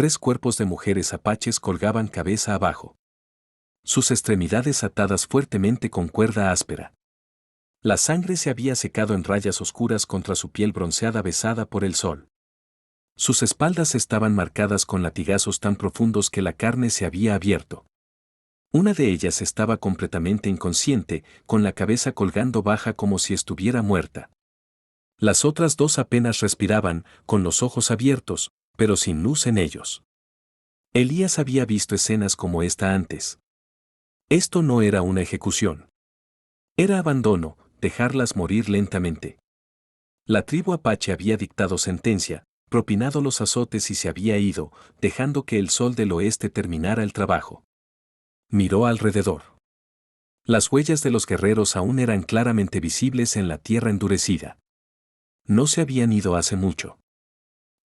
3 cuerpos de mujeres apaches colgaban cabeza abajo, sus extremidades atadas fuertemente con cuerda áspera. La sangre se había secado en rayas oscuras contra su piel bronceada besada por el sol. Sus espaldas estaban marcadas con latigazos tan profundos que la carne se había abierto. Una de ellas estaba completamente inconsciente, con la cabeza colgando baja como si estuviera muerta. Las otras 2 apenas respiraban, con los ojos abiertos, pero sin luz en ellos. Elías había visto escenas como esta antes. Esto no era una ejecución. Era abandono, dejarlas morir lentamente. La tribu apache había dictado sentencia, propinado los azotes y se había ido, dejando que el sol del oeste terminara el trabajo. Miró alrededor. Las huellas de los guerreros aún eran claramente visibles en la tierra endurecida. No se habían ido hace mucho.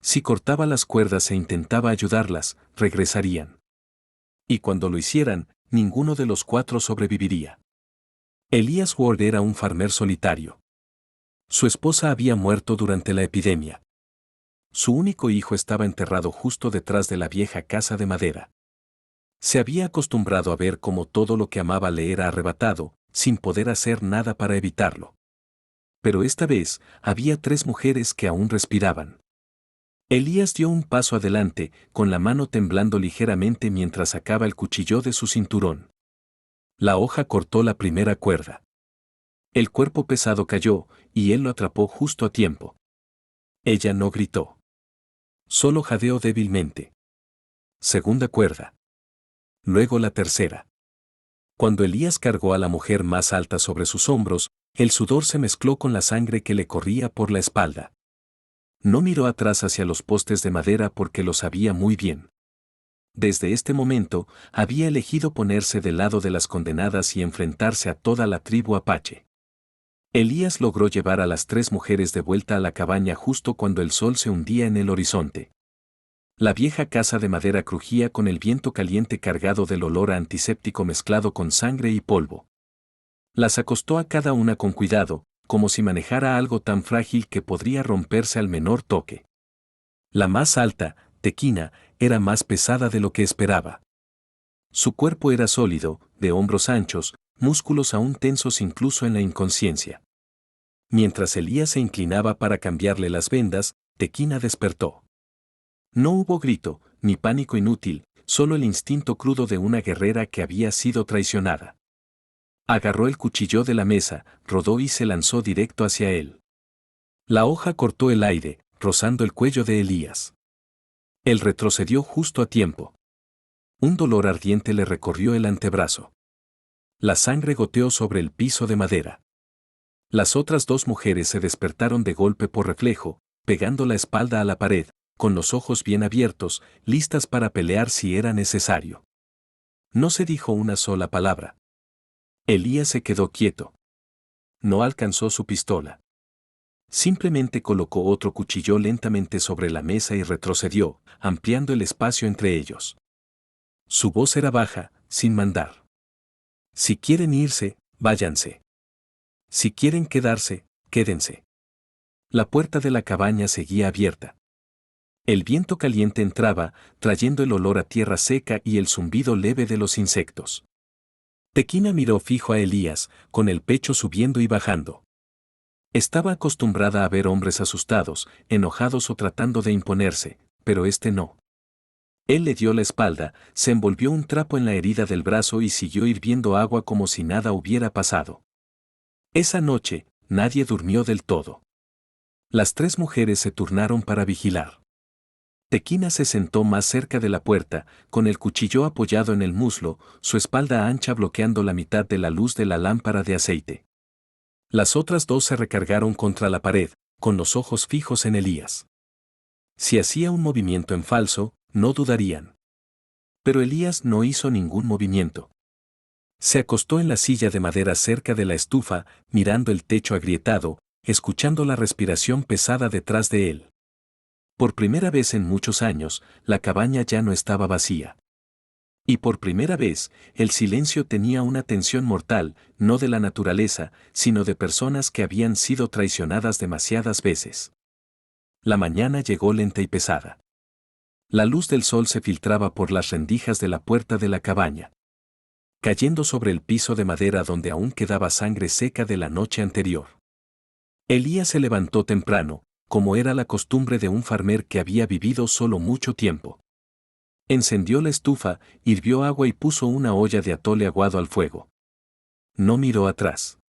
Si cortaba las cuerdas e intentaba ayudarlas, regresarían. Y cuando lo hicieran, ninguno de los 4 sobreviviría. Elías Ward era un farmer solitario. Su esposa había muerto durante la epidemia. Su único hijo estaba enterrado justo detrás de la vieja casa de madera. Se había acostumbrado a ver cómo todo lo que amaba le era arrebatado, sin poder hacer nada para evitarlo. Pero esta vez, había 3 mujeres que aún respiraban. Elías dio un paso adelante, con la mano temblando ligeramente mientras sacaba el cuchillo de su cinturón. La hoja cortó la primera cuerda. El cuerpo pesado cayó, y él lo atrapó justo a tiempo. Ella no gritó. Solo jadeó débilmente. Segunda cuerda. Luego la tercera. Cuando Elías cargó a la mujer más alta sobre sus hombros, el sudor se mezcló con la sangre que le corría por la espalda. No miró atrás hacia los postes de madera porque lo sabía muy bien. Desde este momento, había elegido ponerse del lado de las condenadas y enfrentarse a toda la tribu apache. Elías logró llevar a las 3 mujeres de vuelta a la cabaña justo cuando el sol se hundía en el horizonte. La vieja casa de madera crujía con el viento caliente cargado del olor a antiséptico mezclado con sangre y polvo. Las acostó a cada una con cuidado, como si manejara algo tan frágil que podría romperse al menor toque. La más alta, Tequina, era más pesada de lo que esperaba. Su cuerpo era sólido, de hombros anchos, músculos aún tensos incluso en la inconsciencia. Mientras Elías se inclinaba para cambiarle las vendas, Tequina despertó. No hubo grito, ni pánico inútil, solo el instinto crudo de una guerrera que había sido traicionada. Agarró el cuchillo de la mesa, rodó y se lanzó directo hacia él. La hoja cortó el aire, rozando el cuello de Elías. Él retrocedió justo a tiempo. Un dolor ardiente le recorrió el antebrazo. La sangre goteó sobre el piso de madera. Las otras 2 mujeres se despertaron de golpe por reflejo, pegando la espalda a la pared, con los ojos bien abiertos, listas para pelear si era necesario. No se dijo una sola palabra. Elías se quedó quieto. No alcanzó su pistola. Simplemente colocó otro cuchillo lentamente sobre la mesa y retrocedió, ampliando el espacio entre ellos. Su voz era baja, sin mandar. Si quieren irse, váyanse. Si quieren quedarse, quédense. La puerta de la cabaña seguía abierta. El viento caliente entraba, trayendo el olor a tierra seca y el zumbido leve de los insectos. Tequina miró fijo a Elías, con el pecho subiendo y bajando. Estaba acostumbrada a ver hombres asustados, enojados o tratando de imponerse, pero este no. Él le dio la espalda, se envolvió un trapo en la herida del brazo y siguió hirviendo agua como si nada hubiera pasado. Esa noche, nadie durmió del todo. Las 3 mujeres se turnaron para vigilar. Tequina se sentó más cerca de la puerta, con el cuchillo apoyado en el muslo, su espalda ancha bloqueando la mitad de la luz de la lámpara de aceite. Las otras 2 se recargaron contra la pared, con los ojos fijos en Elías. Si hacía un movimiento en falso, no dudarían. Pero Elías no hizo ningún movimiento. Se acostó en la silla de madera cerca de la estufa, mirando el techo agrietado, escuchando la respiración pesada detrás de él. Por primera vez en muchos años, la cabaña ya no estaba vacía. Y por primera vez, el silencio tenía una tensión mortal, no de la naturaleza, sino de personas que habían sido traicionadas demasiadas veces. La mañana llegó lenta y pesada. La luz del sol se filtraba por las rendijas de la puerta de la cabaña, cayendo sobre el piso de madera donde aún quedaba sangre seca de la noche anterior. Elías se levantó temprano, como era la costumbre de un farmer que había vivido solo mucho tiempo. Encendió la estufa, hirvió agua y puso una olla de atole aguado al fuego. No miró atrás.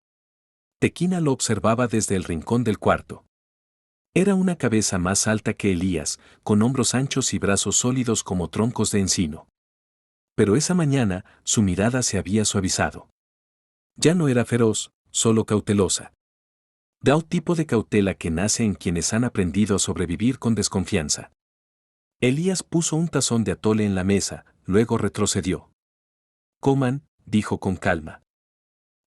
Tequina lo observaba desde el rincón del cuarto. Era una cabeza más alta que Elías, con hombros anchos y brazos sólidos como troncos de encino. Pero esa mañana, su mirada se había suavizado. Ya no era feroz, solo cautelosa. Da un tipo de cautela que nace en quienes han aprendido a sobrevivir con desconfianza. Elías puso un tazón de atole en la mesa, luego retrocedió. Coman, dijo con calma.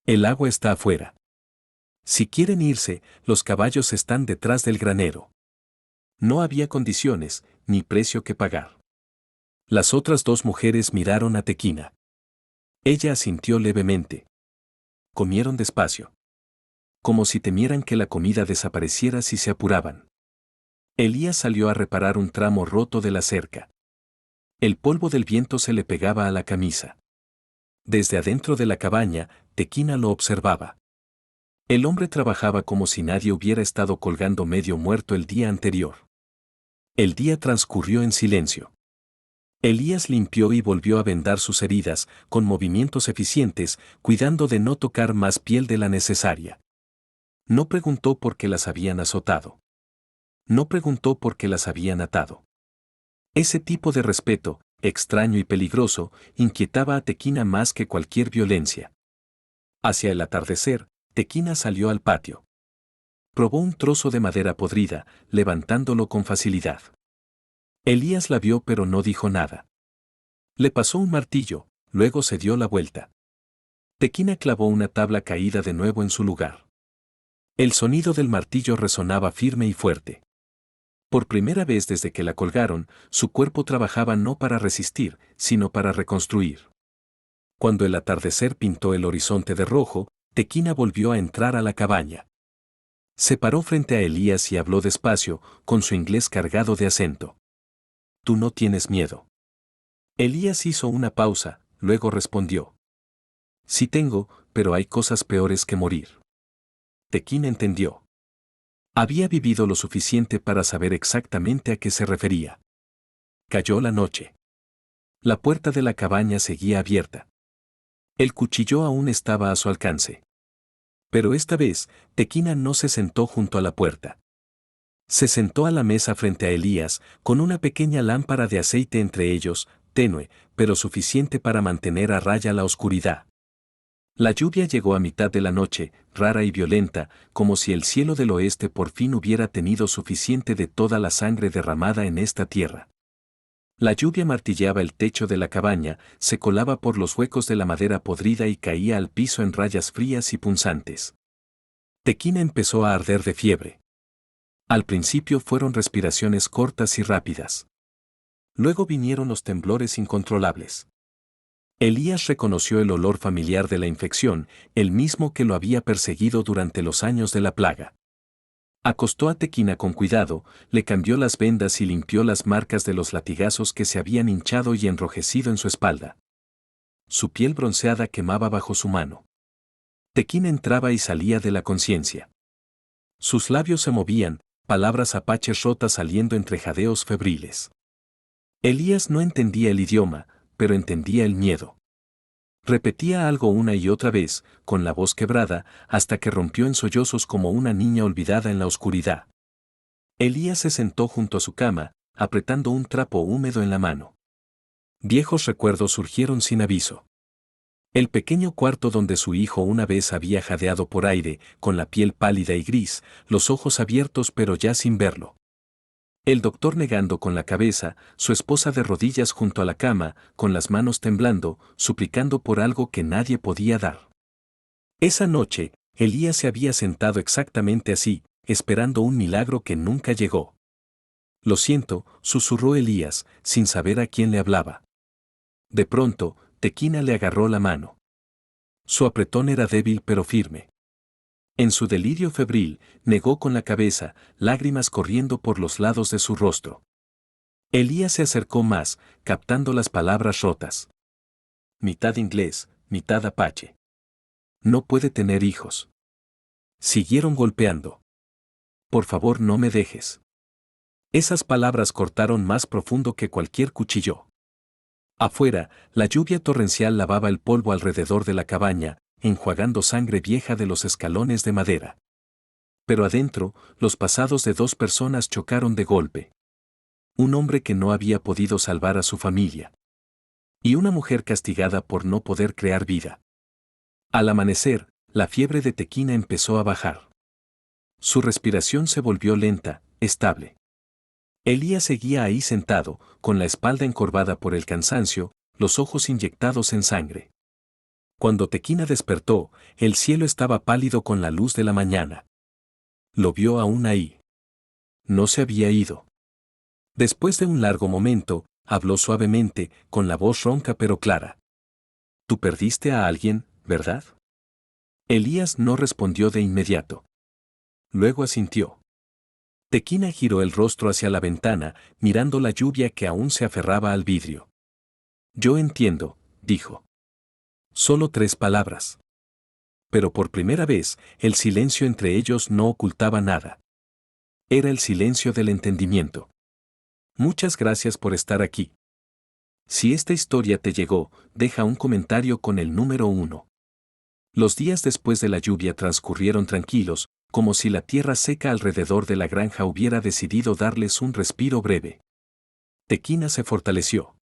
El agua está afuera. Si quieren irse, los caballos están detrás del granero. No había condiciones, ni precio que pagar. Las otras dos mujeres miraron a Tequina. Ella asintió levemente. Comieron despacio. Como si temieran que la comida desapareciera si se apuraban. Elías salió a reparar un tramo roto de la cerca. El polvo del viento se le pegaba a la camisa. Desde adentro de la cabaña, Tequina lo observaba. El hombre trabajaba como si nadie hubiera estado colgando medio muerto el día anterior. El día transcurrió en silencio. Elías limpió y volvió a vendar sus heridas, con movimientos eficientes, cuidando de no tocar más piel de la necesaria. No preguntó por qué las habían azotado. No preguntó por qué las habían atado. Ese tipo de respeto, extraño y peligroso, inquietaba a Tequina más que cualquier violencia. Hacia el atardecer, Tequina salió al patio. Probó un trozo de madera podrida, levantándolo con facilidad. Elías la vio pero no dijo nada. Le pasó un martillo, luego se dio la vuelta. Tequina clavó una tabla caída de nuevo en su lugar. El sonido del martillo resonaba firme y fuerte. Por primera vez desde que la colgaron, su cuerpo trabajaba no para resistir, sino para reconstruir. Cuando el atardecer pintó el horizonte de rojo, Tequina volvió a entrar a la cabaña. Se paró frente a Elías y habló despacio, con su inglés cargado de acento. Tú no tienes miedo. Elías hizo una pausa, luego respondió. Sí tengo, pero hay cosas peores que morir. Tequina entendió. Había vivido lo suficiente para saber exactamente a qué se refería. Cayó la noche. La puerta de la cabaña seguía abierta. El cuchillo aún estaba a su alcance. Pero esta vez, Tequina no se sentó junto a la puerta. Se sentó a la mesa frente a Elías, con una pequeña lámpara de aceite entre ellos, tenue, pero suficiente para mantener a raya la oscuridad. La lluvia llegó a mitad de la noche, rara y violenta, como si el cielo del oeste por fin hubiera tenido suficiente de toda la sangre derramada en esta tierra. La lluvia martilleaba el techo de la cabaña, se colaba por los huecos de la madera podrida y caía al piso en rayas frías y punzantes. Tequina empezó a arder de fiebre. Al principio fueron respiraciones cortas y rápidas. Luego vinieron los temblores incontrolables. Elías reconoció el olor familiar de la infección, el mismo que lo había perseguido durante los años de la plaga. Acostó a Tequina con cuidado, le cambió las vendas y limpió las marcas de los latigazos que se habían hinchado y enrojecido en su espalda. Su piel bronceada quemaba bajo su mano. Tequina entraba y salía de la conciencia. Sus labios se movían, palabras apaches rotas saliendo entre jadeos febriles. Elías no entendía el idioma, pero entendía el miedo. Repetía algo una y otra vez, con la voz quebrada, hasta que rompió en sollozos como una niña olvidada en la oscuridad. Elías se sentó junto a su cama, apretando un trapo húmedo en la mano. Viejos recuerdos surgieron sin aviso. El pequeño cuarto donde su hijo una vez había jadeado por aire, con la piel pálida y gris, los ojos abiertos pero ya sin verlo. El doctor negando con la cabeza, su esposa de rodillas junto a la cama, con las manos temblando, suplicando por algo que nadie podía dar. Esa noche, Elías se había sentado exactamente así, esperando un milagro que nunca llegó. Lo siento, susurró Elías, sin saber a quién le hablaba. De pronto, Tequina le agarró la mano. Su apretón era débil pero firme. En su delirio febril, negó con la cabeza, lágrimas corriendo por los lados de su rostro. Elías se acercó más, captando las palabras rotas. Mitad inglés, mitad apache. No puede tener hijos. Siguieron golpeando. Por favor, no me dejes. Esas palabras cortaron más profundo que cualquier cuchillo. Afuera, la lluvia torrencial lavaba el polvo alrededor de la cabaña, enjuagando sangre vieja de los escalones de madera. Pero adentro, los pasados de dos personas chocaron de golpe. Un hombre que no había podido salvar a su familia. Y una mujer castigada por no poder crear vida. Al amanecer, la fiebre de Tequina empezó a bajar. Su respiración se volvió lenta, estable. Elías seguía ahí sentado, con la espalda encorvada por el cansancio, los ojos inyectados en sangre. Cuando Tequina despertó, el cielo estaba pálido con la luz de la mañana. Lo vio aún ahí. No se había ido. Después de un largo momento, habló suavemente, con la voz ronca pero clara. Tú perdiste a alguien, ¿verdad? Elías no respondió de inmediato. Luego asintió. Tequina giró el rostro hacia la ventana, mirando la lluvia que aún se aferraba al vidrio. Yo entiendo, dijo. Solo 3 palabras. Pero por primera vez, el silencio entre ellos no ocultaba nada. Era el silencio del entendimiento. Muchas gracias por estar aquí. Si esta historia te llegó, deja un comentario con el número 1. Los días después de la lluvia transcurrieron tranquilos, como si la tierra seca alrededor de la granja hubiera decidido darles un respiro breve. Tequina se fortaleció.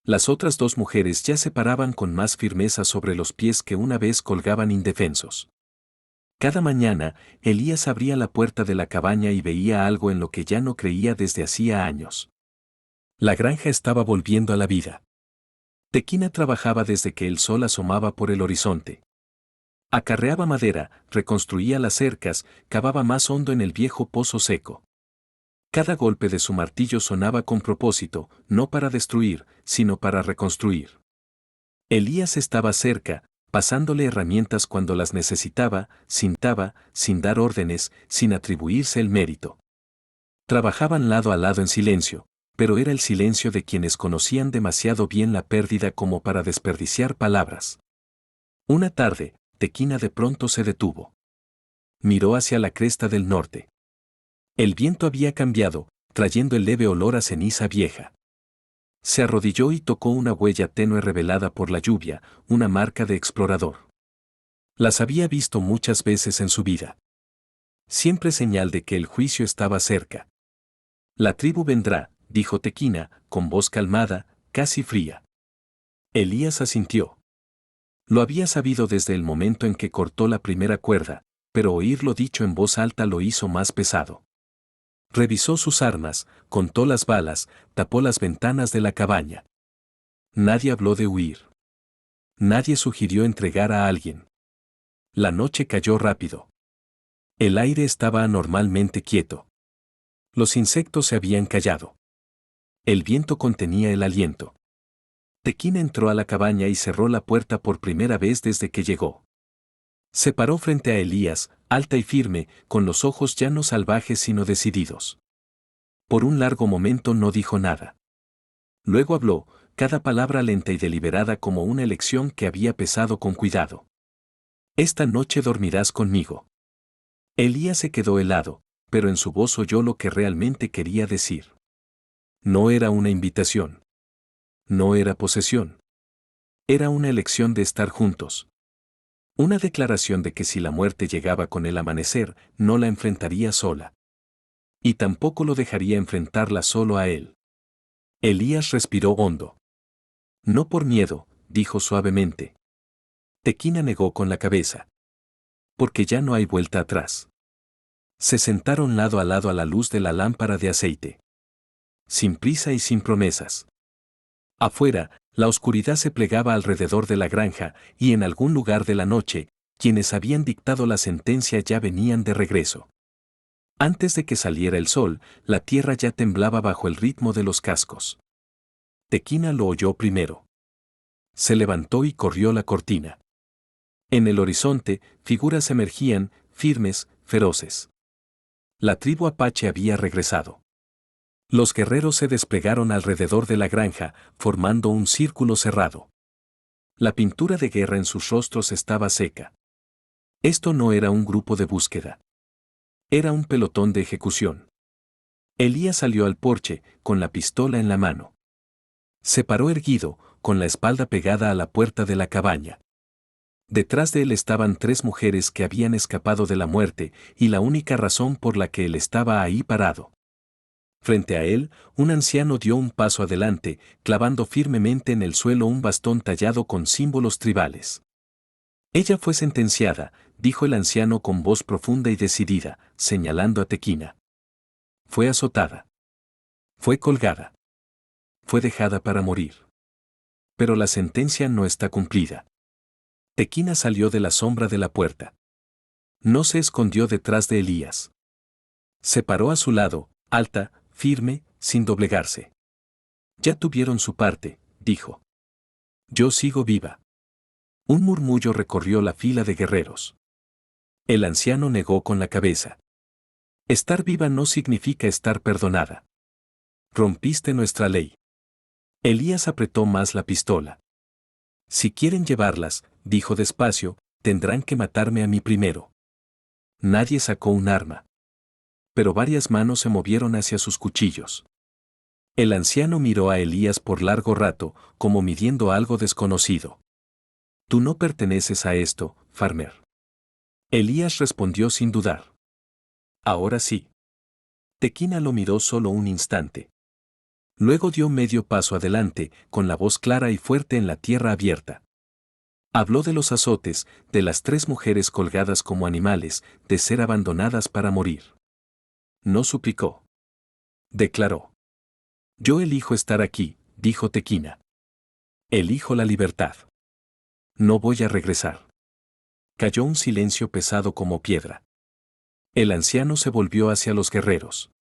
Las otras 2 mujeres ya se paraban con más firmeza sobre los pies que una vez colgaban indefensos. Cada mañana, Elías abría la puerta de la cabaña y veía algo en lo que ya no creía desde hacía años. La granja estaba volviendo a la vida. Tequina trabajaba desde que el sol asomaba por el horizonte. Acarreaba madera, reconstruía las cercas, cavaba más hondo en el viejo pozo seco. Cada golpe de su martillo sonaba con propósito, no para destruir, sino para reconstruir. Elías estaba cerca, pasándole herramientas cuando las necesitaba, sin dar órdenes, sin atribuirse el mérito. Trabajaban lado a lado en silencio, pero era el silencio de quienes conocían demasiado bien la pérdida como para desperdiciar palabras. Una tarde, Tequina de pronto se detuvo. Miró hacia la cresta del norte. El viento había cambiado, trayendo el leve olor a ceniza vieja. Se arrodilló y tocó una huella tenue revelada por la lluvia, una marca de explorador. Las había visto muchas veces en su vida. Siempre señal de que el juicio estaba cerca. La tribu vendrá, dijo Tequina, con voz calmada, casi fría. Elías asintió. Lo había sabido desde el momento en que cortó la primera cuerda, pero oírlo dicho en voz alta lo hizo más pesado. Revisó sus armas, contó las balas, tapó las ventanas de la cabaña. Nadie habló de huir. Nadie sugirió entregar a alguien. La noche cayó rápido. El aire estaba anormalmente quieto. Los insectos se habían callado. El viento contenía el aliento. Tequina entró a la cabaña y cerró la puerta por primera vez desde que llegó. Se paró frente a Elías, alta y firme, con los ojos ya no salvajes sino decididos. Por un largo momento no dijo nada. Luego habló, cada palabra lenta y deliberada como una elección que había pesado con cuidado. Esta noche dormirás conmigo. Elías se quedó helado, pero en su voz oyó lo que realmente quería decir. No era una invitación. No era posesión. Era una elección de estar juntos. Una declaración de que si la muerte llegaba con el amanecer, no la enfrentaría sola. Y tampoco lo dejaría enfrentarla solo a él. Elías respiró hondo. No por miedo, dijo suavemente. Tequina negó con la cabeza. Porque ya no hay vuelta atrás. Se sentaron lado a lado a la luz de la lámpara de aceite. Sin prisa y sin promesas. Afuera, la oscuridad se plegaba alrededor de la granja, y en algún lugar de la noche, quienes habían dictado la sentencia ya venían de regreso. Antes de que saliera el sol, la tierra ya temblaba bajo el ritmo de los cascos. Tequina lo oyó primero. Se levantó y corrió la cortina. En el horizonte, figuras emergían, firmes, feroces. La tribu apache había regresado. Los guerreros se desplegaron alrededor de la granja, formando un círculo cerrado. La pintura de guerra en sus rostros estaba seca. Esto no era un grupo de búsqueda. Era un pelotón de ejecución. Elías salió al porche, con la pistola en la mano. Se paró erguido, con la espalda pegada a la puerta de la cabaña. Detrás de él estaban 3 mujeres que habían escapado de la muerte, y la única razón por la que él estaba ahí parado. Frente a él, un anciano dio un paso adelante, clavando firmemente en el suelo un bastón tallado con símbolos tribales. Ella fue sentenciada, dijo el anciano con voz profunda y decidida, señalando a Tequina. Fue azotada. Fue colgada. Fue dejada para morir. Pero la sentencia no está cumplida. Tequina salió de la sombra de la puerta. No se escondió detrás de Elías. Se paró a su lado, alta, firme, sin doblegarse. Ya tuvieron su parte, dijo. Yo sigo viva. Un murmullo recorrió la fila de guerreros. El anciano negó con la cabeza. Estar viva no significa estar perdonada. Rompiste nuestra ley. Elías apretó más la pistola. Si quieren llevarlas, dijo despacio, tendrán que matarme a mí primero. Nadie sacó un arma. Pero varias manos se movieron hacia sus cuchillos. El anciano miró a Elías por largo rato, como midiendo algo desconocido. Tú no perteneces a esto, Farmer. Elías respondió sin dudar. Ahora sí. Tequina lo miró solo un instante. Luego dio medio paso adelante, con la voz clara y fuerte en la tierra abierta. Habló de los azotes, de las 3 mujeres colgadas como animales, de ser abandonadas para morir. No suplicó. Declaró. Yo elijo estar aquí, dijo Tequina. Elijo la libertad. No voy a regresar. Cayó un silencio pesado como piedra. El anciano se volvió hacia los guerreros.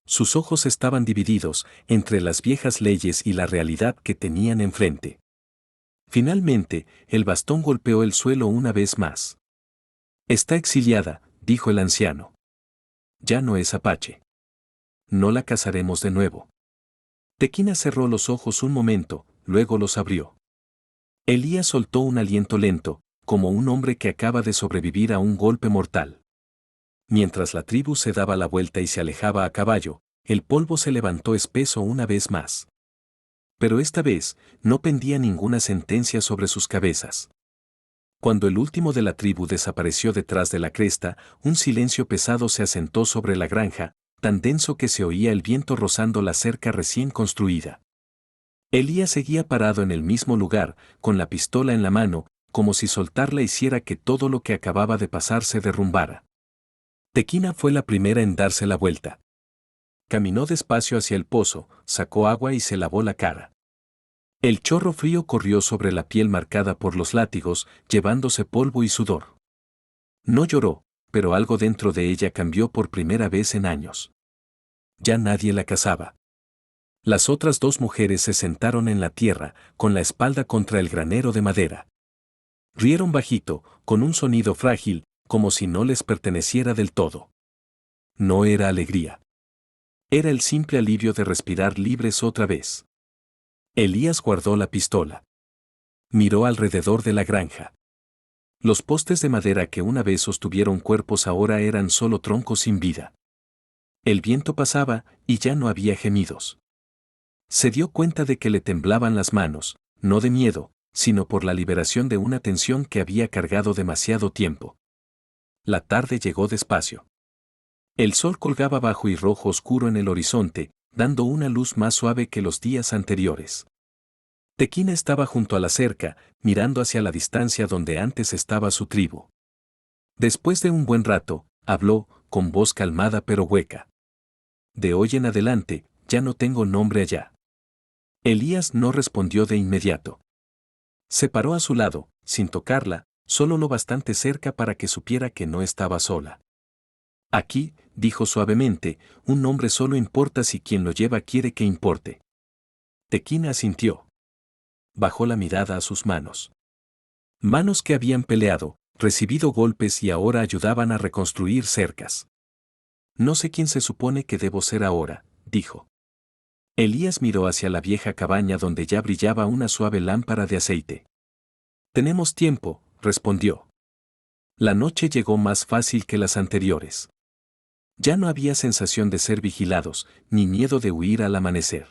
Sus ojos estaban divididos entre las viejas leyes y la realidad que tenían enfrente. Finalmente, el bastón golpeó el suelo una vez más. Está exiliada, dijo el anciano. Ya no es apache. No la casaremos de nuevo. Tequina cerró los ojos un momento, luego los abrió. Elías soltó un aliento lento, como un hombre que acaba de sobrevivir a un golpe mortal. Mientras la tribu se daba la vuelta y se alejaba a caballo, el polvo se levantó espeso una vez más. Pero esta vez, no pendía ninguna sentencia sobre sus cabezas. Cuando el último de la tribu desapareció detrás de la cresta, un silencio pesado se asentó sobre la granja, tan denso que se oía el viento rozando la cerca recién construida. Elías seguía parado en el mismo lugar, con la pistola en la mano, como si soltarla hiciera que todo lo que acababa de pasar se derrumbara. Tequina fue la primera en darse la vuelta. Caminó despacio hacia el pozo, sacó agua y se lavó la cara. El chorro frío corrió sobre la piel marcada por los látigos, llevándose polvo y sudor. No lloró, pero algo dentro de ella cambió por primera vez en años. Ya nadie la cazaba. Las otras 2 mujeres se sentaron en la tierra, con la espalda contra el granero de madera. Rieron bajito, con un sonido frágil, como si no les perteneciera del todo. No era alegría. Era el simple alivio de respirar libres otra vez. Elías guardó la pistola. Miró alrededor de la granja. Los postes de madera que una vez sostuvieron cuerpos ahora eran solo troncos sin vida. El viento pasaba, y ya no había gemidos. Se dio cuenta de que le temblaban las manos, no de miedo, sino por la liberación de una tensión que había cargado demasiado tiempo. La tarde llegó despacio. El sol colgaba bajo y rojo oscuro en el horizonte, dando una luz más suave que los días anteriores. Tequina estaba junto a la cerca, mirando hacia la distancia donde antes estaba su tribu. Después de un buen rato, habló, con voz calmada pero hueca. De hoy en adelante, ya no tengo nombre allá. Elías no respondió de inmediato. Se paró a su lado, sin tocarla, solo lo bastante cerca para que supiera que no estaba sola. Aquí, dijo suavemente, un nombre solo importa si quien lo lleva quiere que importe. Tequina asintió. Bajó la mirada a sus manos. Manos que habían peleado, recibido golpes y ahora ayudaban a reconstruir cercas. No sé quién se supone que debo ser ahora, dijo. Elías miró hacia la vieja cabaña donde ya brillaba una suave lámpara de aceite. Tenemos tiempo, respondió. La noche llegó más fácil que las anteriores. Ya no había sensación de ser vigilados, ni miedo de huir al amanecer.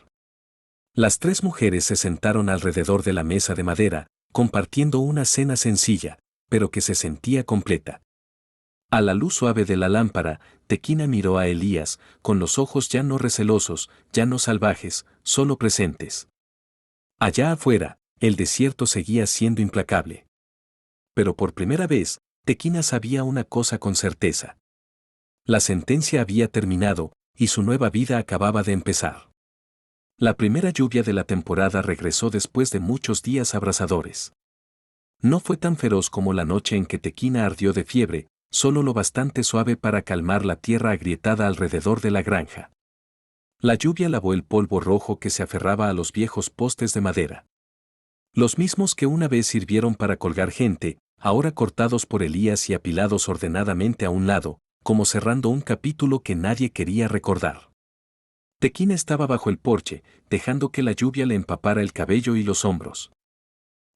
Las tres mujeres se sentaron alrededor de la mesa de madera, compartiendo una cena sencilla, pero que se sentía completa. A la luz suave de la lámpara, Tequina miró a Elías, con los ojos ya no recelosos, ya no salvajes, solo presentes. Allá afuera, el desierto seguía siendo implacable. Pero por primera vez, Tequina sabía una cosa con certeza. La sentencia había terminado, y su nueva vida acababa de empezar. La primera lluvia de la temporada regresó después de muchos días abrasadores. No fue tan feroz como la noche en que Tequina ardió de fiebre, solo lo bastante suave para calmar la tierra agrietada alrededor de la granja. La lluvia lavó el polvo rojo que se aferraba a los viejos postes de madera. Los mismos que una vez sirvieron para colgar gente, ahora cortados por Elías y apilados ordenadamente a un lado, como cerrando un capítulo que nadie quería recordar. Tequina estaba bajo el porche, dejando que la lluvia le empapara el cabello y los hombros.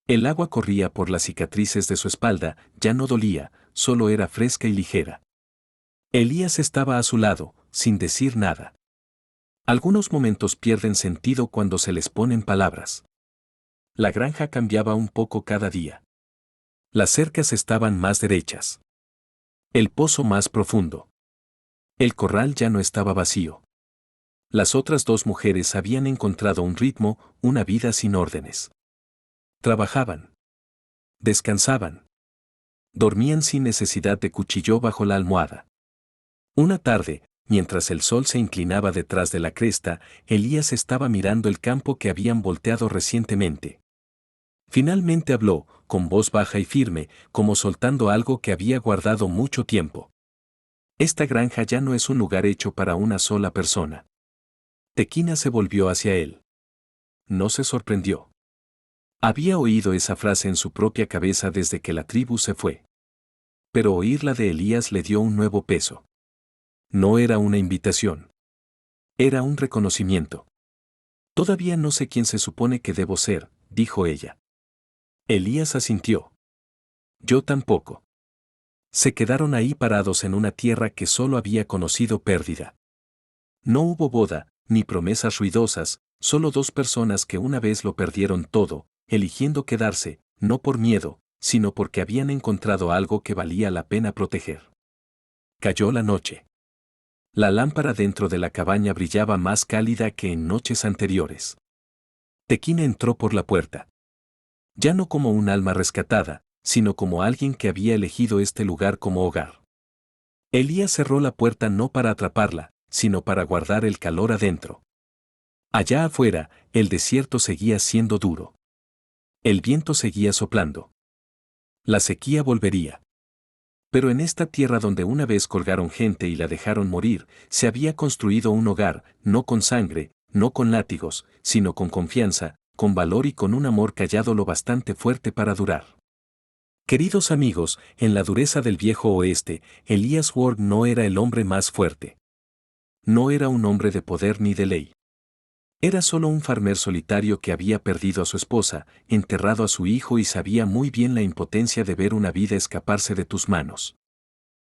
El agua corría por las cicatrices de su espalda, ya no dolía, solo era fresca y ligera. Elías estaba a su lado, sin decir nada. Algunos momentos pierden sentido cuando se les ponen palabras. La granja cambiaba un poco cada día. Las cercas estaban más derechas. El pozo más profundo. El corral ya no estaba vacío. Las otras dos mujeres habían encontrado un ritmo, una vida sin órdenes. Trabajaban. Descansaban. Dormían sin necesidad de cuchillo bajo la almohada. Una tarde, mientras el sol se inclinaba detrás de la cresta, Elías estaba mirando el campo que habían volteado recientemente. Finalmente habló, con voz baja y firme, como soltando algo que había guardado mucho tiempo. Esta granja ya no es un lugar hecho para una sola persona. Tequina se volvió hacia él. No se sorprendió. Había oído esa frase en su propia cabeza desde que la tribu se fue. Pero oírla de Elías le dio un nuevo peso. No era una invitación. Era un reconocimiento. Todavía no sé quién se supone que debo ser, dijo ella. Elías asintió. Yo tampoco. Se quedaron ahí parados en una tierra que solo había conocido pérdida. No hubo boda, ni promesas ruidosas, solo dos personas que una vez lo perdieron todo, eligiendo quedarse, no por miedo, sino porque habían encontrado algo que valía la pena proteger. Cayó la noche. La lámpara dentro de la cabaña brillaba más cálida que en noches anteriores. Tequina entró por la puerta. Ya no como un alma rescatada, sino como alguien que había elegido este lugar como hogar. Elías cerró la puerta no para atraparla, sino para guardar el calor adentro. Allá afuera, el desierto seguía siendo duro. El viento seguía soplando. La sequía volvería. Pero en esta tierra donde una vez colgaron gente y la dejaron morir, se había construido un hogar, no con sangre, no con látigos, sino con confianza, con valor y con un amor callado lo bastante fuerte para durar. Queridos amigos, en la dureza del viejo oeste, Elías Ward no era el hombre más fuerte. No era un hombre de poder ni de ley. Era solo un farmer solitario que había perdido a su esposa, enterrado a su hijo y sabía muy bien la impotencia de ver una vida escaparse de tus manos.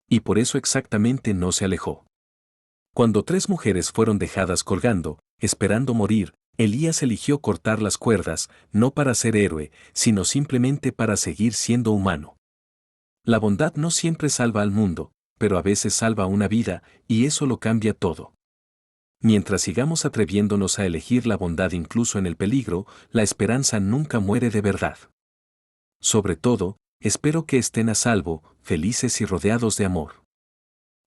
Y por eso exactamente no se alejó. Cuando tres mujeres fueron dejadas colgando, esperando morir, Elías eligió cortar las cuerdas, no para ser héroe, sino simplemente para seguir siendo humano. La bondad no siempre salva al mundo, pero a veces salva una vida, y eso lo cambia todo. Mientras sigamos atreviéndonos a elegir la bondad incluso en el peligro, la esperanza nunca muere de verdad. Sobre todo, espero que estén a salvo, felices y rodeados de amor.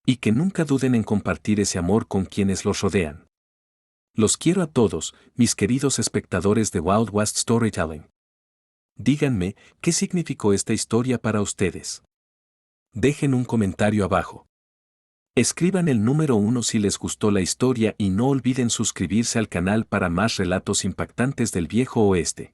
Y que nunca duden en compartir ese amor con quienes los rodean. Los quiero a todos, mis queridos espectadores de Wild West Storytelling. Díganme, ¿qué significó esta historia para ustedes? Dejen un comentario abajo. Escriban el número 1 si les gustó la historia y no olviden suscribirse al canal para más relatos impactantes del viejo oeste.